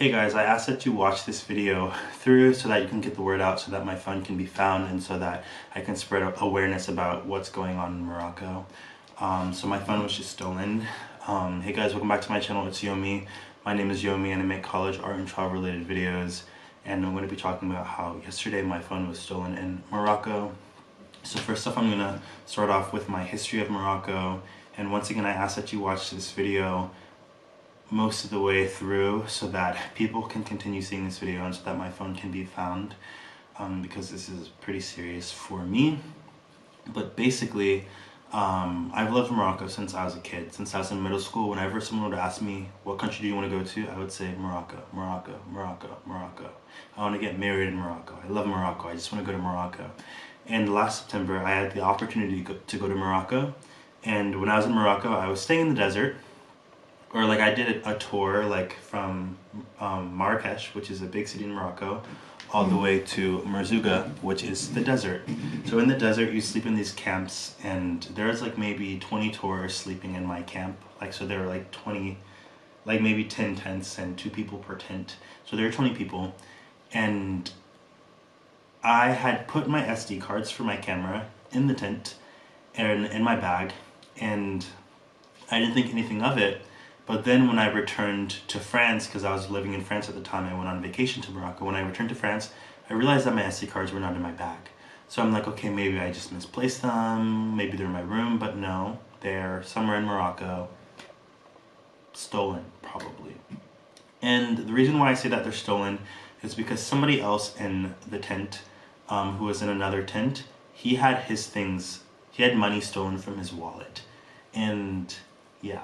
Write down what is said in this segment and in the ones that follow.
Hey guys, I asked that you watch this video through so that you can get the word out, so that my fund can be found, and so that I can spread awareness about what's going on in Morocco. So my fund was just stolen. Hey guys, welcome back to my channel. It's Yomi. My name is Yomi and I make college art and travel related videos, and I'm going to be talking about how yesterday my fund was stolen in Morocco. So first off, I'm going to start off with my history of Morocco, and once again I ask that you watch this video most of the way through so that people can continue seeing this video and so that my phone can be found, because this is pretty serious for me. But basically, I've lived in Morocco since I was a kid. Since I was in middle school, whenever someone would ask me, what country do you want to go to? I would say Morocco, Morocco, Morocco, Morocco. I want to get married in Morocco. I love Morocco. I just want to go to Morocco. And last September, I had the opportunity to go to Morocco. And when I was in Morocco, I was staying in the desert. Or like I did a tour like from Marrakesh, which is a big city in Morocco, all the way to Merzouga, which is the desert. So in the desert, you sleep in these camps, and there's like maybe 20 tourists sleeping in my camp. Like, so there were like 20, like maybe 10 tents and 2 people per tent. So there were 20 people, and I had put my SD cards for my camera in the tent and in my bag, and I didn't think anything of it. But then when I returned to France, because I was living in France at the time, I went on vacation to Morocco. When I returned to France, I realized that my SD cards were not in my bag. So I'm like, okay, maybe I just misplaced them, maybe they're in my room, but no, they're somewhere in Morocco, stolen, probably. And the reason why I say that they're stolen is because somebody else in the tent, who was in another tent, he had his things, he had money stolen from his wallet. And yeah.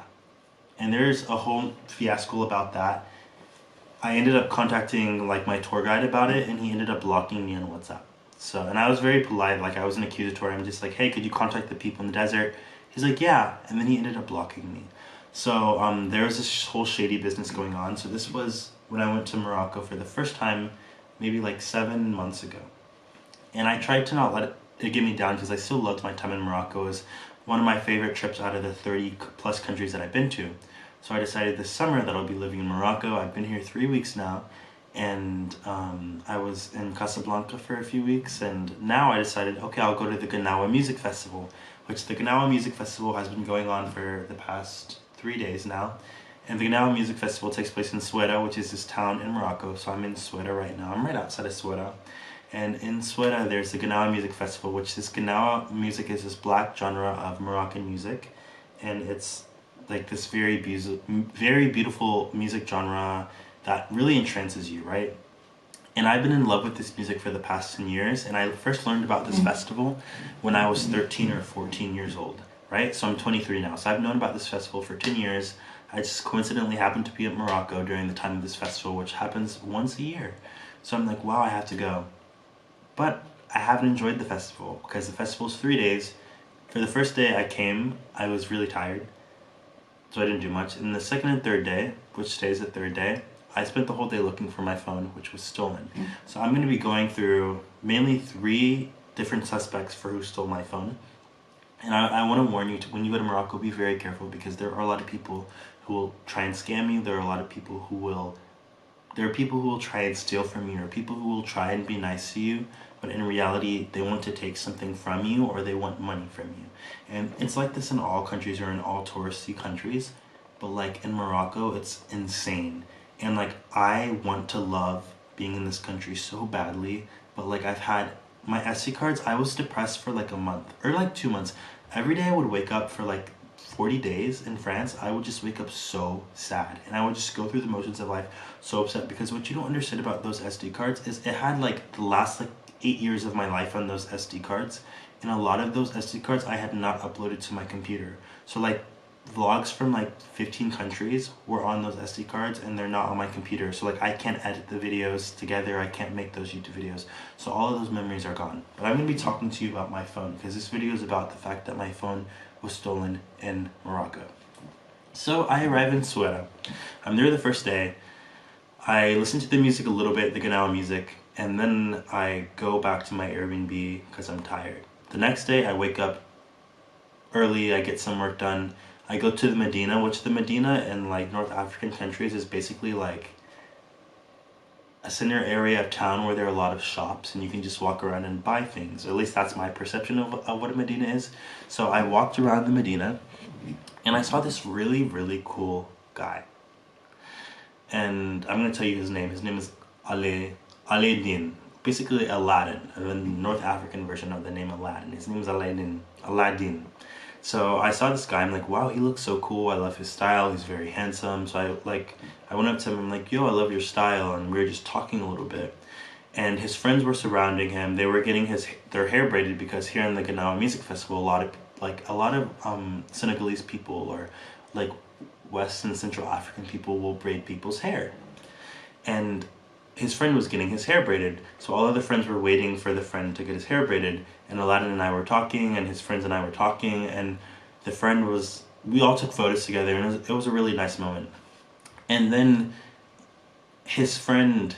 And there's a whole fiasco about that. I ended up contacting like my tour guide about it, and he ended up blocking me on WhatsApp. So, and I was very polite, like I wasn't accusatory. I'm just like, hey, could you contact the people in the desert? He's like, yeah. And then he ended up blocking me. So there was this whole shady business going on. So this was when I went to Morocco for the first time, maybe like 7 months ago. And I tried to not let it get me down, because I still loved my time in Morocco. It was one of my favorite trips out of the 30 plus countries that I've been to. So I decided this summer that I'll be living in Morocco. I've been here 3 weeks now, and I was in Casablanca for a few weeks, and now I decided, okay, I'll go to the Gnaoua Music Festival, which the Gnaoua Music Festival has been going on for the past 3 days now. And the Gnaoua Music Festival takes place in Essaouira, which is this town in Morocco. So I'm in Essaouira right now. I'm right outside of Essaouira. And in Essaouira, there's the Gnaoua Music Festival, which this Gnawa music is this black genre of Moroccan music. And it's like this very beautiful music genre that really entrances you, right? And I've been in love with this music for the past 10 years, and I first learned about this festival when I was 13 or 14 years old, right? So I'm 23 now, so I've known about this festival for 10 years. I just coincidentally happened to be at Morocco during the time of this festival, which happens once a year. So I'm like, wow, I have to go. But I haven't enjoyed the festival, because the festival's 3 days. For the first day I came, I was really tired, so I didn't do much. And the second and third day, which stays the third day, I spent the whole day looking for my phone, which was stolen. So I'm going to be going through mainly 3 different suspects for who stole my phone. And I want to warn you, when you go to Morocco, be very careful, because there are a lot of people who will try and scam you. There are a lot of people who will try and steal from you, or people who will try and be nice to you, but in reality they want to take something from you, or they want money from you. And it's like this in all countries, or in all touristy countries, but like in Morocco, it's insane. And like, I want to love being in this country so badly, but like, I've had my SD cards, I was depressed for like a month or like 2 months. Every day I would wake up for like 40 days in France. I would just wake up so sad, and I would just go through the motions of life so upset, because what you don't understand about those SD cards is it had like the last like 8 years of my life on those SD cards, and a lot of those SD cards I had not uploaded to my computer. So like, vlogs from like 15 countries were on those SD cards, and they're not on my computer. So like, I can't edit the videos together, I can't make those YouTube videos. So all of those memories are gone. But I'm going to be talking to you about my phone, because this video is about the fact that my phone was stolen in Morocco. So I arrive in Essaouira. I'm there the first day. I listen to the music a little bit, the Gnawa music, and then I go back to my Airbnb because I'm tired. The next day I wake up early, I get some work done. I go to the Medina, which the Medina in like North African countries is basically like a center area of town where there are a lot of shops and you can just walk around and buy things. At least that's my perception of what a Medina is. So I walked around the Medina and I saw this really, really cool guy. And I'm going to tell you his name. His name is Aladdin. Basically Aladdin, the North African version of the name Aladdin. His name is Aladdin. So I saw this guy, I'm like, wow, he looks so cool. I love his style. He's very handsome. So I went up to him, I'm like, yo, I love your style. And we were just talking a little bit. And his friends were surrounding him. They were getting their hair braided because here in the Gnaoua Music Festival, a lot of Senegalese people or like West and Central African people will braid people's hair. And his friend was getting his hair braided, so all of the friends were waiting for the friend to get his hair braided, and Aladdin and I were talking, and his friends and I were talking, and we all took photos together, and it was a really nice moment. And then his friend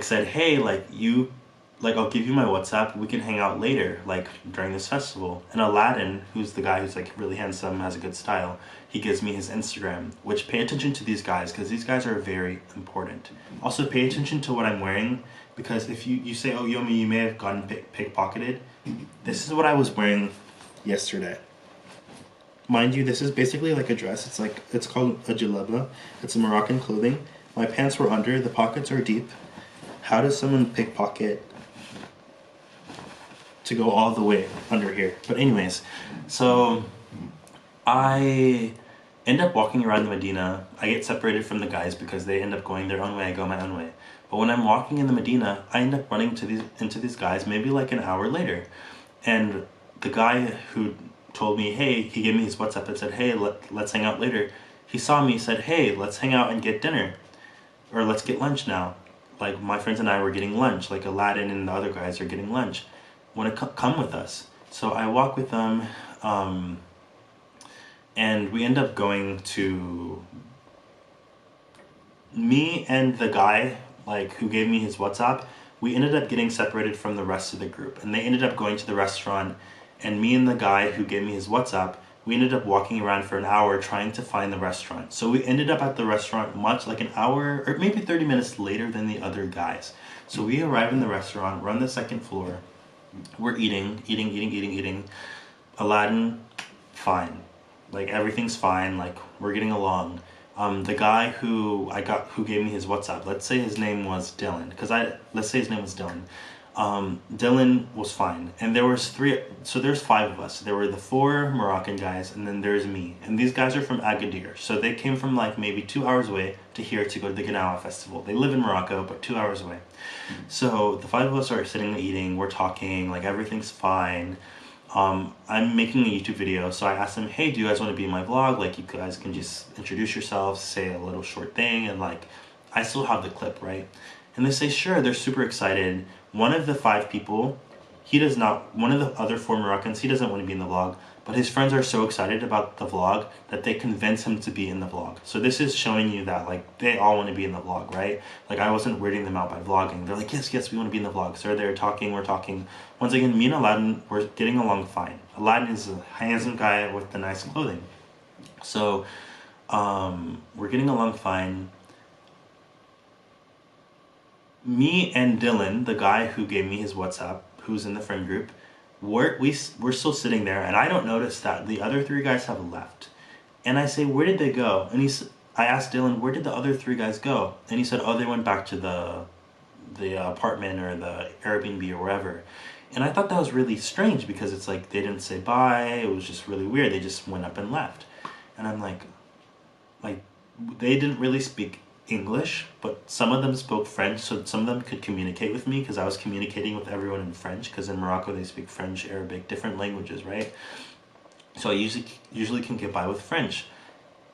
said, hey, I'll give you my WhatsApp, we can hang out later, during this festival. And Aladdin, who's the guy who's really handsome, has a good style, he gives me his Instagram, which pay attention to these guys, because these guys are very important. Also pay attention to what I'm wearing, because if you say, oh Yomi, you may have gotten pickpocketed, this is what I was wearing yesterday. Mind you, this is basically like a dress. It's called a jalaba. It's a Moroccan clothing. My pants were under, the pockets are deep. How does someone pickpocket to go all the way under here? But anyways, so I end up walking around the Medina. I get separated from the guys because they end up going their own way, I go my own way. But when I'm walking in the Medina, I end up running into these guys maybe like an hour later. And the guy who told me, hey, he gave me his WhatsApp and said, hey, let's hang out later. He saw me, said, hey, let's hang out and get dinner. Or let's get lunch now. My friends and I were getting lunch, Aladdin and the other guys are getting lunch. Want to come with us? So I walk with them, and we end up going to, me and the guy, who gave me his WhatsApp, we ended up getting separated from the rest of the group. And they ended up going to the restaurant, and me and the guy who gave me his WhatsApp, we ended up walking around for an hour trying to find the restaurant. So we ended up at the restaurant an hour or maybe 30 minutes later than the other guys. So we arrive in the restaurant, we're on the second floor, we're eating. Aladdin, fine. Everything's fine, we're getting along. The guy who gave me his WhatsApp, let's say his name was Dylan, Dylan was fine, and there's 5 of us. There were the 4 Moroccan guys, and then there's me. And these guys are from Agadir, so they came from maybe 2 hours away to here to go to the Gnawa festival. They live in Morocco, but 2 hours away. So the 5 of us are sitting eating, we're talking, everything's fine. I'm making a YouTube video, so I asked them, hey, do you guys want to be in my vlog? You guys can just introduce yourselves, say a little short thing, and I still have the clip, right? And they say, sure, they're super excited. One of the 5 people, one of the other 4 Moroccans, he doesn't want to be in the vlog, but his friends are so excited about the vlog that they convince him to be in the vlog. So this is showing you that they all want to be in the vlog, right? I wasn't weirding them out by vlogging. They're like, yes, we want to be in the vlog. So they're talking, we're talking. Once again, me and Aladdin, we're getting along fine. Aladdin is a handsome guy with the nice clothing. So we're getting along fine. Me and Dylan, the guy who gave me his WhatsApp, who's in the friend group, we're still sitting there, and I don't notice that the other 3 guys have left. And I say, where did they go? And I asked Dylan, where did the other 3 guys go? And he said, oh, they went back to the apartment or the Airbnb or wherever. And I thought that was really strange, because it's they didn't say bye. It was just really weird. They just went up and left. And I'm like they didn't really speak English, but some of them spoke French, so some of them could communicate with me, because I was communicating with everyone in French, because in Morocco they speak French, Arabic, different languages, right? So I usually can get by with French.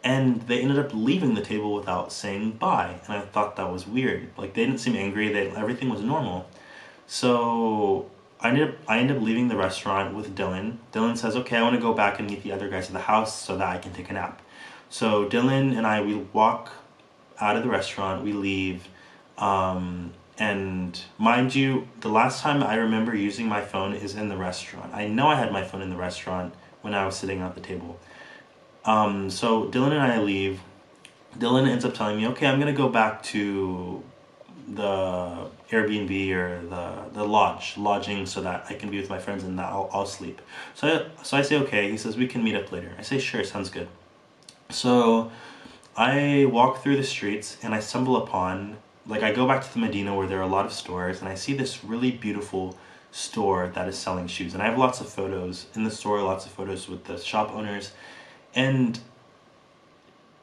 And they ended up leaving the table without saying bye, and I thought that was weird. They didn't seem angry, everything was normal. So I ended up leaving the restaurant with Dylan. Dylan says, okay, I want to go back and meet the other guys at the house so that I can take a nap. So Dylan and I, we walk out of the restaurant, we leave, and mind you, the last time I remember using my phone is in the restaurant. I know I had my phone in the restaurant when I was sitting at the table. So Dylan and I leave. Dylan ends up telling me, okay, I'm gonna go back to the Airbnb or the lodging so that I can be with my friends and that I'll sleep. So I say okay. He says we can meet up later. I say sure, sounds good. So I walk through the streets and I stumble upon, like, I go back to the Medina where there are a lot of stores, and I see this really beautiful store that is selling shoes. And I have lots of photos in the store, lots of photos with the shop owners. And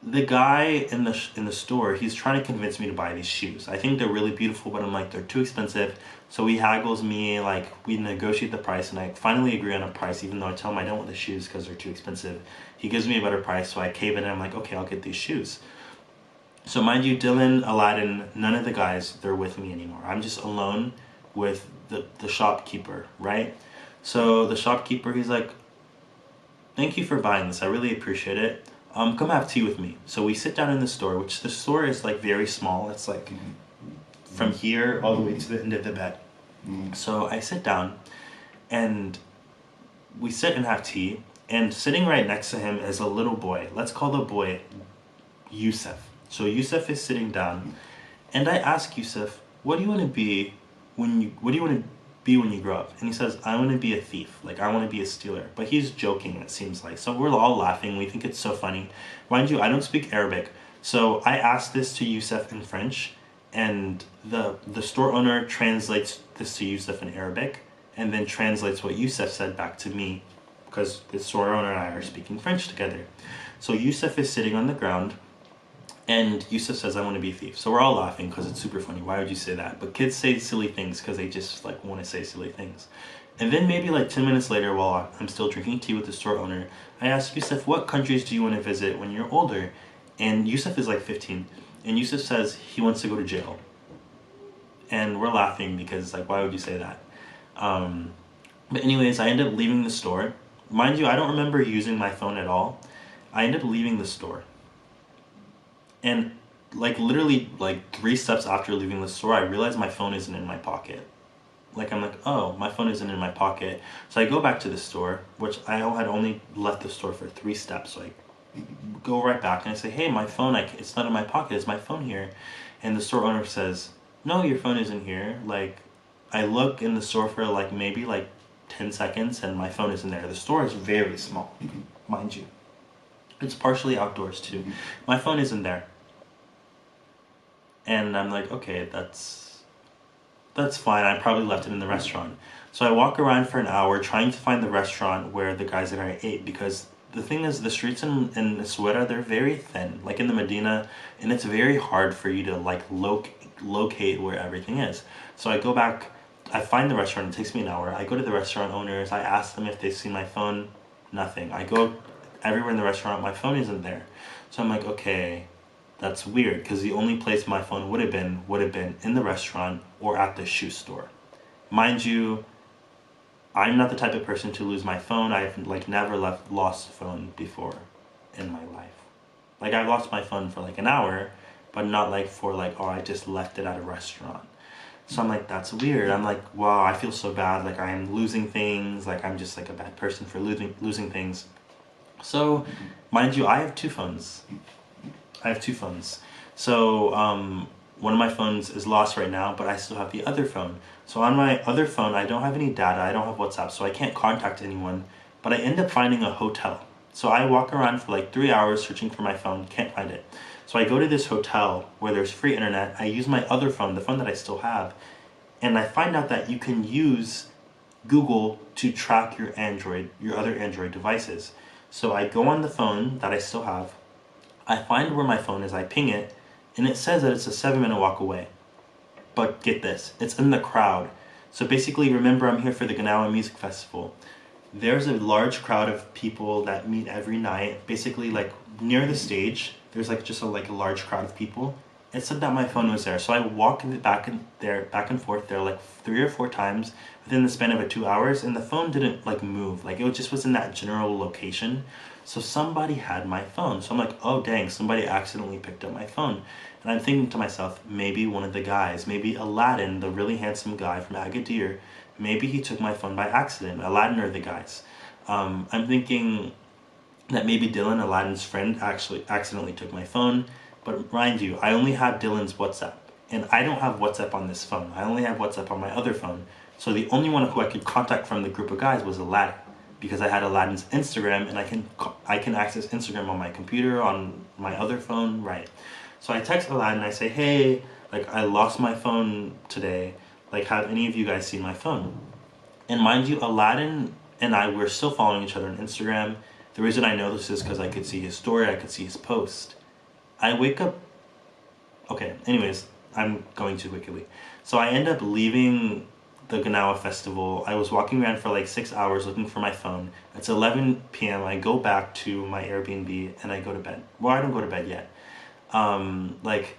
the guy in the store, he's trying to convince me to buy these shoes. I think they're really beautiful, but I'm like, they're too expensive. So he haggles me, like, we negotiate the price, and I finally agree on a price, even though I tell him I don't want the shoes because they're too expensive. He gives me a better price, so I cave in and I'm like, okay, I'll get these shoes. So mind you, Dylan, Aladdin, none of the guys, they're with me anymore. I'm just alone with the shopkeeper, right? So the shopkeeper, he's like, thank you for buying this. I really appreciate it. Come have tea with me. So we sit down in the store, which the store is like very small. It's like from here all the way to the end of the bed. So I sit down and we sit and have tea, and sitting right next to him is a little boy. Let's call the boy Yusuf. So Yusuf is sitting down, and I ask Yusuf, what do you want to be when you grow up? And he says, I want to be a thief. Like, I want to be a stealer. But he's joking, it seems like. So we're all laughing. We think it's so funny. Mind you, I don't speak Arabic. So I asked this to Yusuf in French, and the store owner translates this to Yusuf in Arabic, and then translates what Yusuf said back to me, because the store owner and I are speaking French together. So Yusuf is sitting on the ground, and Yusuf says, I want to be a thief. So we're all laughing because it's super funny. Why would you say that? But kids say silly things because they just like want to say silly things. And then maybe like 10 minutes later, while I'm still drinking tea with the store owner, I ask Yusuf, what countries do you want to visit when you're older? And Yusuf is like 15. And Yusuf says he wants to go to jail. And we're laughing because, like, why would you say that? But anyways, I end up leaving the store. Mind you, I don't remember using my phone at all. I end up leaving the store. And like literally like 3 steps after leaving the store, I realized my phone isn't in my pocket. Like, I'm like, oh, my phone isn't in my pocket. So I go back to the store, which I had only left the store for 3 steps. So I go right back and I say, hey, my phone, it's not in my pocket, is my phone here? And the store owner says, no, your phone isn't here. Like, I look in the store for like maybe like 10 seconds and my phone isn't there. The store is very small, mind you. It's partially outdoors too. My phone isn't there. And I'm like, okay, that's fine. I probably left it in the restaurant. So I walk around for an hour trying to find the restaurant where the guys and I ate, because the thing is, the streets in Essaouira, they're very thin, like in the Medina, and it's very hard for you to like locate where everything is. So I go back, I find the restaurant, it takes me an hour. I go to the restaurant owners, I ask them if they've seen my phone, nothing. I go everywhere in the restaurant, my phone isn't there. So I'm like, okay, that's weird, because the only place my phone would have been in the restaurant or at the shoe store. Mind you, I'm not the type of person to lose my phone. I've like never lost a phone before in my life. Like, I've lost my phone for like an hour, but not like for like, oh, I just left it at a restaurant. So I'm like, that's weird. I'm like, wow, I feel so bad. Like, I'm losing things. Like, I'm just like a bad person for losing things. So, mind you, I have 2 phones. So, one of my phones is lost right now, but I still have the other phone. So on my other phone, I don't have any data, I don't have WhatsApp, so I can't contact anyone, but I end up finding a hotel. So I walk around for like 3 hours searching for my phone, can't find it. So I go to this hotel where there's free internet, I use my other phone, the phone that I still have, and I find out that you can use Google to track your other Android devices. So I go on the phone that I still have, I find where my phone is, I ping it, and it says that it's a 7-minute walk away. But get this, it's in the crowd. So basically, remember, I'm here for the Gnaoua Music Festival. There's a large crowd of people that meet every night. Basically, like near the stage, there's like just a large crowd of people. It said that my phone was there. So I walk back and forth there like 3 or 4 times within the span of 2 hours, and the phone didn't like move. Like, it just was in that general location. So somebody had my phone. So I'm like, oh dang, somebody accidentally picked up my phone. And I'm thinking to myself, maybe one of the guys, maybe Aladdin, the really handsome guy from Agadir, maybe he took my phone by accident. Aladdin or the guys. I'm thinking that maybe Dylan, Aladdin's friend, actually accidentally took my phone. But mind you, I only have Dylan's WhatsApp. and I don't have WhatsApp on this phone. I only have WhatsApp on my other phone. So the only one who I could contact from the group of guys was Aladdin, because I had Aladdin's Instagram, and I can access Instagram on my computer, on my other phone, right? So I text Aladdin, I say, hey, like, I lost my phone today. Like, have any of you guys seen my phone? And mind you, Aladdin and I were still following each other on Instagram. The reason I know this is because I could see his story, I could see his post. I wake up, okay, anyways, I'm going too quickly. So I end up leaving the Gnawa festival. I was walking around for like 6 hours looking for my phone. It's 11 p.m. I go back to my Airbnb and I go to bed. Well, I don't go to bed yet. Like,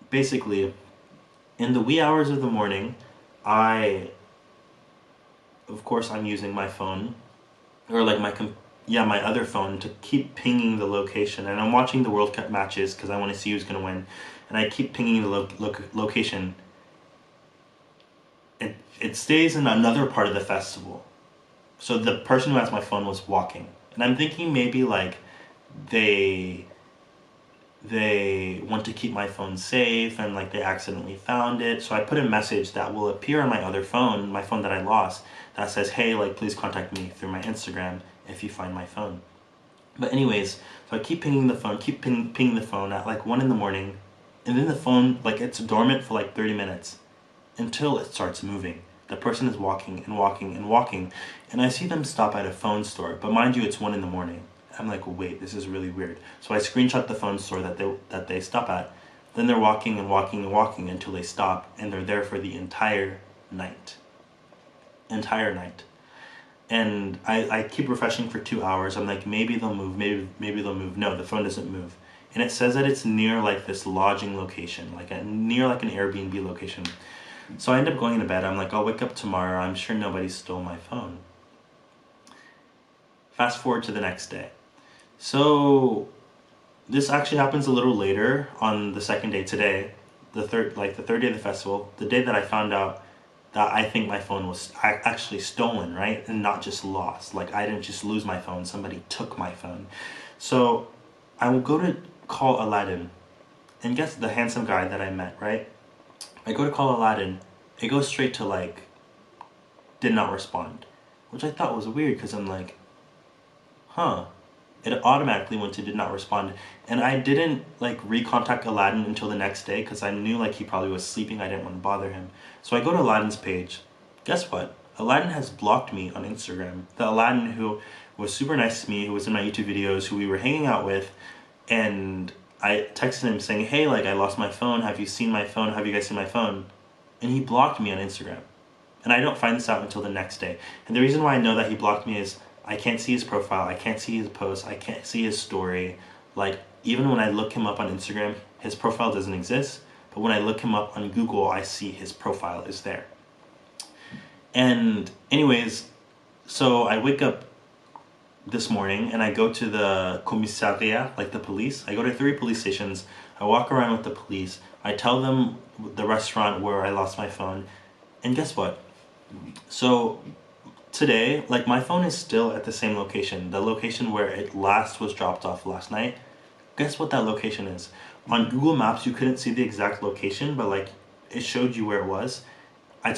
basically, in the wee hours of the morning, of course, I'm using my phone, or like my other phone, to keep pinging the location. And I'm watching the World Cup matches because I want to see who's going to win. And I keep pinging the location. It stays in another part of the festival. So the person who has my phone was walking. And I'm thinking maybe like they want to keep my phone safe, and like they accidentally found it. So I put a message that will appear on my other phone, my phone that I lost, that says, hey, like, please contact me through my Instagram if you find my phone. But anyways, so I keep pinging the phone, pinging the phone at like 1 in the morning. And then the phone, like, it's dormant for like 30 minutes until it starts moving. The person is walking and walking and walking, and I see them stop at a phone store. But mind you, it's 1 in the morning. I'm like, wait, this is really weird. So I screenshot the phone store that they stop at. Then they're walking and walking and walking until they stop, and they're there for the entire night. And I keep refreshing for 2 hours. I'm like, maybe they'll move, maybe they'll move. No, the phone doesn't move. And it says that it's near like this lodging location, near like an Airbnb location. So I end up going to bed. I'm like, I'll wake up tomorrow. I'm sure nobody stole my phone. Fast forward to the next day. So this actually happens a little later on the second day today, the third day of the festival, the day that I found out that I think my phone was actually stolen, right? And not just lost. Like, I didn't just lose my phone, somebody took my phone. So I will go to call Aladdin, and guess the handsome guy that I met, right? I go to call Aladdin, it goes straight to like, did not respond, which I thought was weird, because I'm like, huh. It automatically went to did not respond. And I didn't like recontact Aladdin until the next day, because I knew like he probably was sleeping. I didn't want to bother him. So I go to Aladdin's page. Guess what? Aladdin has blocked me on Instagram. The Aladdin who was super nice to me, who was in my YouTube videos, who we were hanging out with. And I texted him saying, hey, like, I lost my phone. Have you seen my phone? Have you guys seen my phone? And he blocked me on Instagram. And I don't find this out until the next day. And the reason why I know that he blocked me is I can't see his profile, I can't see his posts, I can't see his story. Like, even when I look him up on Instagram, his profile doesn't exist. But when I look him up on Google, I see his profile is there. And anyways, so I wake up this morning and I go to the commissariat, like the police. I go to 3 police stations. I walk around with the police. I tell them the restaurant where I lost my phone. And guess what? So today, like, my phone is still at the same location, the location where it last was dropped off last night. Guess what that location is? On Google Maps, you couldn't see the exact location, but like, it showed you where it was. I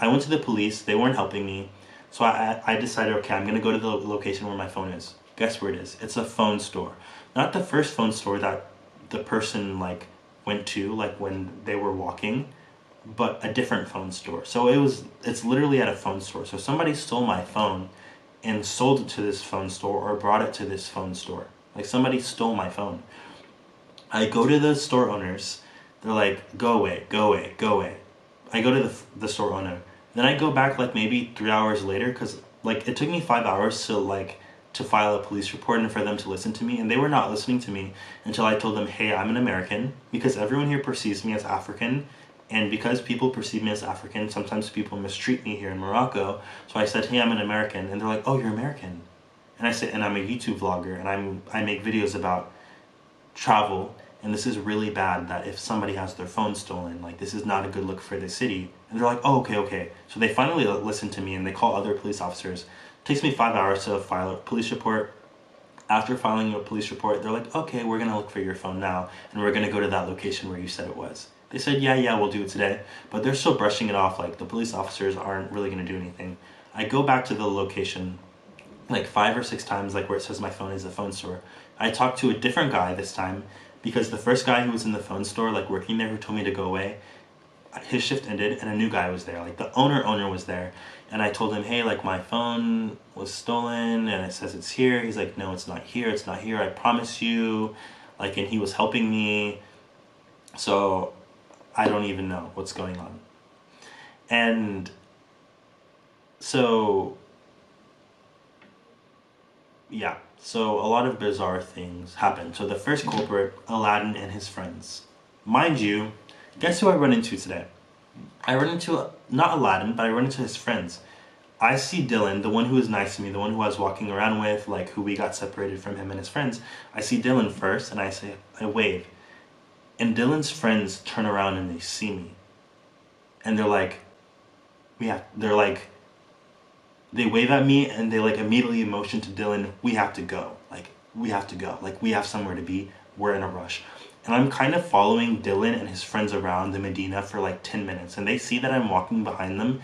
went to the police, they weren't helping me. So I decided, okay, I'm gonna go to the location where my phone is. Guess where it is? It's a phone store. Not the first phone store that the person like went to, like when they were walking, but a different phone store. So it's literally at a phone store. So somebody stole my phone and sold it to this phone store, or brought it to this phone store. Like, somebody stole my phone. I go to the store owners. They're like, go away, go away, go away. I go to the store owner. Then I go back like maybe 3 hours later, because like it took me 5 hours to file a police report and for them to listen to me, and they were not listening to me until I told them, hey, I'm an American, because everyone here perceives me as African. And because people perceive me as African, sometimes people mistreat me here in Morocco. So I said, hey, I'm an American. And they're like, oh, you're American. And I said, and I'm a YouTube vlogger, and I make videos about travel. And this is really bad that if somebody has their phone stolen, like, this is not a good look for the city. And they're like, oh, okay, okay. So they finally listen to me, and they call other police officers. It takes me 5 hours to file a police report. After filing a police report, they're like, okay, we're going to look for your phone now, and we're going to go to that location where you said it was. They said, yeah, we'll do it today. But they're still brushing it off, like the police officers aren't really gonna do anything. I go back to the location like 5 or 6 times, like where it says my phone is the phone store. I talked to a different guy this time because the first guy who was in the phone store, like working there, who told me to go away, his shift ended and a new guy was there. Like the owner was there. And I told him, hey, like my phone was stolen and it says it's here. He's like, no, it's not here. It's not here. I promise you. Like, and he was helping me. So I don't even know what's going on. And so, yeah. So a lot of bizarre things happened. So the first culprit, Aladdin and his friends. Mind you, guess who I run into today? I run into, not Aladdin, but I run into his friends. I see Dylan, the one who was nice to me, the one who I was walking around with, like who we got separated from him and his friends. I see Dylan first and I wave. And Dylan's friends turn around and they see me. And they're like, they wave at me and they like immediately motion to Dylan, we have to go. Like, we have to go. Like, we have somewhere to be. We're in a rush. And I'm kind of following Dylan and his friends around the Medina for like 10 minutes. And they see that I'm walking behind them.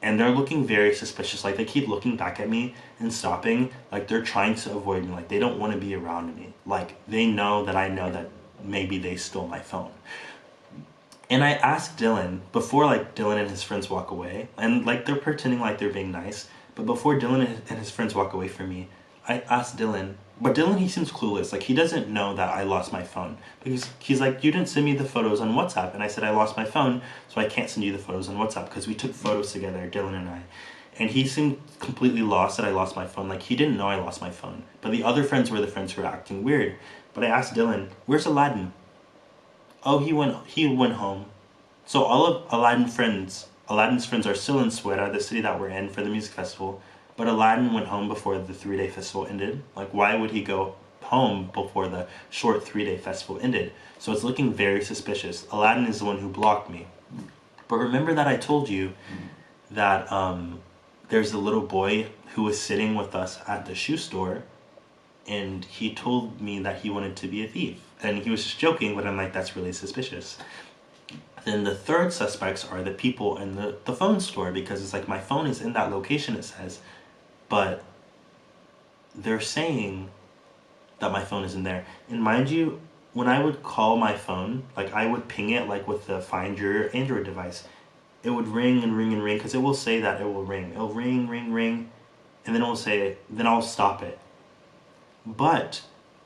And they're looking very suspicious. Like, they keep looking back at me and stopping. Like, they're trying to avoid me. Like, they don't want to be around me. Like, they know that I know that maybe they stole my phone. And I asked Dylan, before like Dylan and his friends walk away, and like they're pretending like they're being nice, but before Dylan and his friends walk away from me, I asked Dylan, but Dylan, he seems clueless, like he doesn't know that I lost my phone, because he's like, you didn't send me the photos on WhatsApp, and I said I lost my phone, so I can't send you the photos on WhatsApp, because we took photos together, Dylan and I, and he seemed completely lost that I lost my phone, like he didn't know I lost my phone, but the other friends were the friends who were acting weird. But I asked Dylan, where's Aladdin? Oh, he went home. So all of Aladdin's friends are still in Essaouira, the city that we're in, for the music festival. But Aladdin went home before the 3-day festival ended. Like, why would he go home before the short 3-day festival ended? So it's looking very suspicious. Aladdin is the one who blocked me. But remember that I told you that there's a little boy who was sitting with us at the shoe store, and he told me that he wanted to be a thief. And he was just joking, but I'm like, that's really suspicious. Then the third suspects are the people in the phone store, because it's like my phone is in that location, it says, but they're saying that my phone isn't there. And mind you, when I would call my phone, like I would ping it like with the Find Your Android device, it would ring and ring and ring, because it will say that it will ring. It'll ring, ring, ring, and then it will say, then I'll stop it. But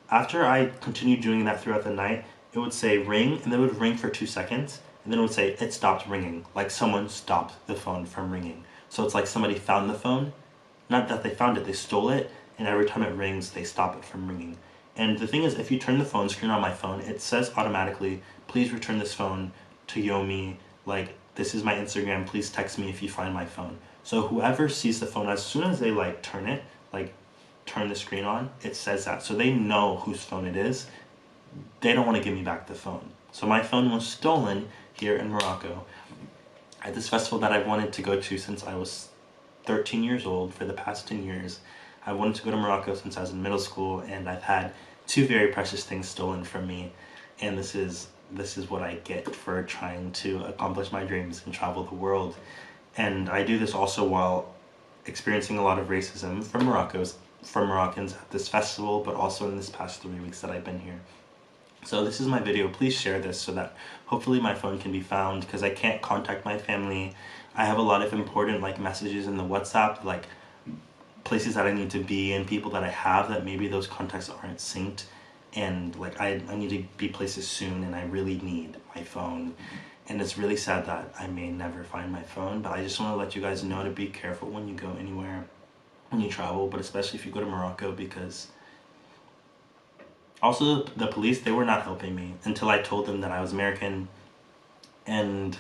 after I continued doing that throughout the night, it would say ring, and then it would ring for 2 seconds, and then it would say it stopped ringing, like someone stopped the phone from ringing. So it's like somebody found the phone, not that they found it, they stole it, and every time it rings, they stop it from ringing. And the thing is, if you turn the phone screen on my phone, it says automatically, please return this phone to Yomi, like, this is my Instagram, please text me if you find my phone. So whoever sees the phone, as soon as they like turn it, like turn the screen on, it says that. So they know whose phone it is. They don't want to give me back the phone. So my phone was stolen here in Morocco at this festival that I've wanted to go to since I was 13 years old for the past 10 years. I wanted to go to Morocco since I was in middle school, and I've had 2 very precious things stolen from me, and this is what I get for trying to accomplish my dreams and travel the world. And I do this also while experiencing a lot of racism from Moroccans at this festival, but also in this past 3 weeks that I've been here. So this is my video. Please share this so that hopefully my phone can be found, because I can't contact my family. I have a lot of important like messages in the WhatsApp, like places that I need to be and people that I have that maybe those contacts aren't synced, and like I need to be places soon, and I really need my phone. And it's really sad that I may never find my phone, but I just want to let you guys know to be careful when you go anywhere, when you travel, but especially if you go to Morocco, because also the police, they were not helping me until I told them that I was American. And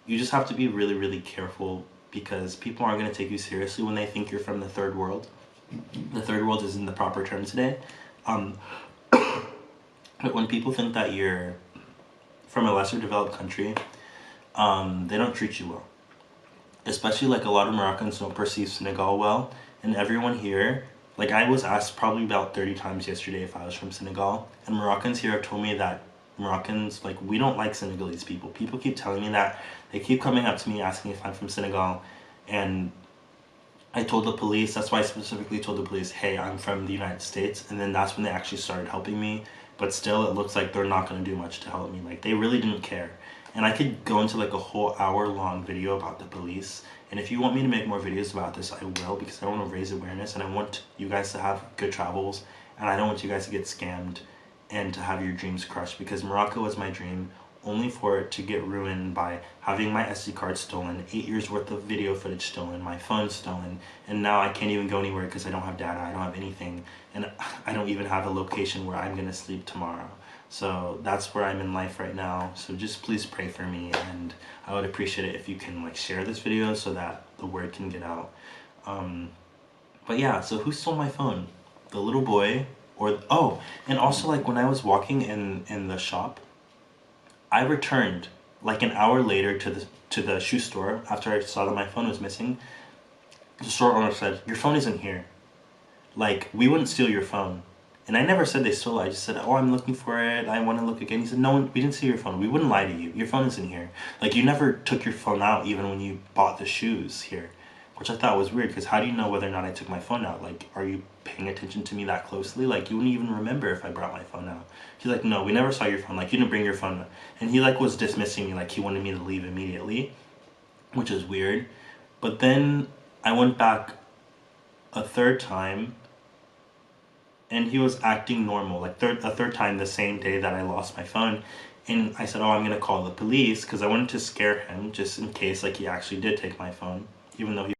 you just have to be really, really careful, because people aren't going to take you seriously when they think you're from the third world. The third world isn't the proper term today. But when people think that you're from a lesser developed country, they don't treat you well. Especially like a lot of Moroccans don't perceive Senegal well, and everyone here, like I was asked probably about 30 times yesterday if I was from Senegal, and Moroccans here have told me that Moroccans, like, we don't like Senegalese people. People keep telling me that. They keep coming up to me asking if I'm from Senegal, and I told the police, that's why I specifically told the police, hey, I'm from the United States, and then that's when they actually started helping me. But still, it looks like they're not going to do much to help me. Like, they really didn't care. And I could go into like a whole hour-long video about the police, and if you want me to make more videos about this, I will, because I want to raise awareness, and I want you guys to have good travels, and I don't want you guys to get scammed and to have your dreams crushed, because Morocco was my dream, only for it to get ruined by having my SD card stolen, 8 years worth of video footage stolen, my phone stolen, and now I can't even go anywhere because I don't have data, I don't have anything, and I don't even have a location where I'm gonna sleep tomorrow. So that's where I'm in life right now. So just please pray for me, and I would appreciate it if you can like share this video so that the word can get out. But yeah, so who stole my phone? The little boy, or oh, and also like when I was walking in the shop, I returned like an hour later to the shoe store after I saw that my phone was missing. The store owner said, "Your phone isn't here. Like, we wouldn't steal your phone." And I never said they stole it. I just said, "Oh, I'm looking for it. I want to look again." He said, "No, we didn't steal your phone. We wouldn't lie to you. Your phone isn't here. Like, you never took your phone out even when you bought the shoes here." Which I thought was weird, because how do you know whether or not I took my phone out? Like, are you paying attention to me that closely? Like, you wouldn't even remember if I brought my phone out. He's like, "No, we never saw your phone. Like, you didn't bring your phone." And he like was dismissing me, like he wanted me to leave immediately, which is weird. But then I went back a third time, and he was acting normal, like a third time the same day that I lost my phone. And I said, "Oh, I'm gonna call the police," because I wanted to scare him just in case like he actually did take my phone, even though he